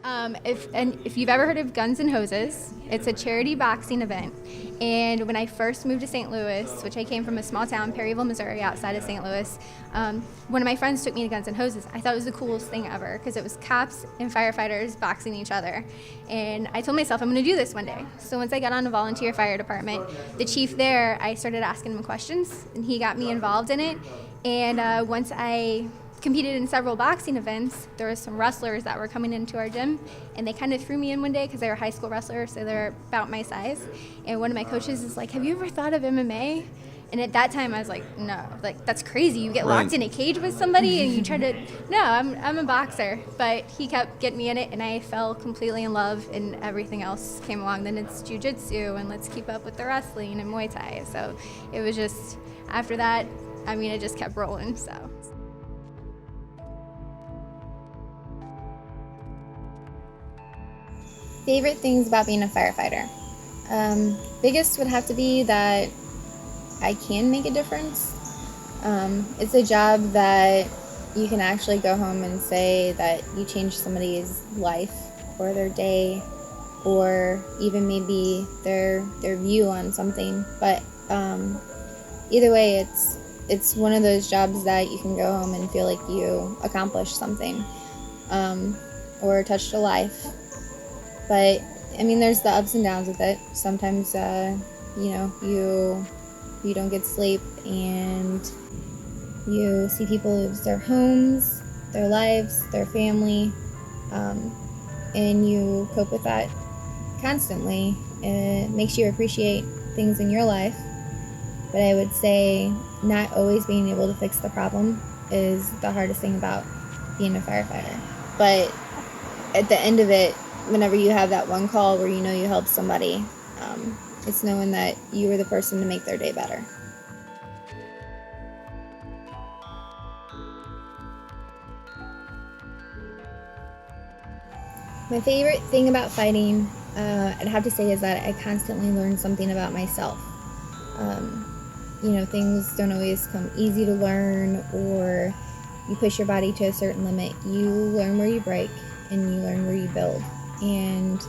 If you've ever heard of Guns and Hoses, it's a charity boxing event. And when I first moved to St. Louis, which I came from a small town, Perryville, Missouri, outside of St. Louis, one of my friends took me to Guns and Hoses. I thought it was the coolest thing ever because it was cops and firefighters boxing each other. And I told myself I'm going to do this one day. So once I got on a volunteer fire department, the chief there, I started asking him questions, and he got me involved in it. And once I competed in several boxing events, there were some wrestlers that were coming into our gym, and they kind of threw me in one day because they were high school wrestlers, so they're about my size. And one of my coaches is like, "Have you ever thought of MMA?" And at that time, I was like, "No, like that's crazy. You get locked in a cage with somebody and you try to." No, I'm a boxer. But he kept getting me in it, and I fell completely in love, and everything else came along. Then it's jiu-jitsu, and let's keep up with the wrestling and Muay Thai. So it was just after that, I mean, it just kept rolling. So. Favorite things about being a firefighter? Biggest would have to be that I can make a difference. It's a job that you can actually go home and say that you changed somebody's life or their day or even maybe their view on something. But either way, it's one of those jobs that you can go home and feel like you accomplished something or touched a life. But I mean, there's the ups and downs with it. Sometimes, you don't get sleep, and you see people lose their homes, their lives, their family, and you cope with that constantly. It makes you appreciate things in your life. But I would say not always being able to fix the problem is the hardest thing about being a firefighter. But at the end of it, whenever you have that one call where you know you helped somebody, it's knowing that you were the person to make their day better. My favorite thing about fighting, I'd have to say, is that I constantly learn something about myself. Things don't always come easy to learn, or you push your body to a certain limit. You learn where you break, and you learn where you build. And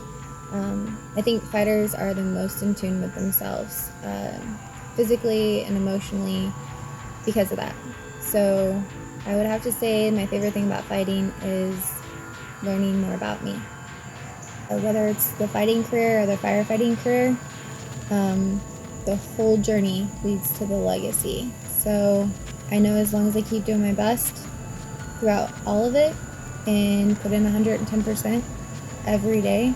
I think fighters are the most in tune with themselves, physically and emotionally, because of that. So I would have to say my favorite thing about fighting is learning more about me. Whether it's the fighting career or the firefighting career, the whole journey leads to the legacy. So I know as long as I keep doing my best throughout all of it and put in 110% every day,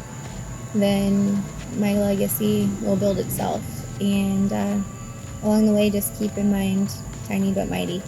then my legacy will build itself. And along the way, just keep in mind, tiny but mighty.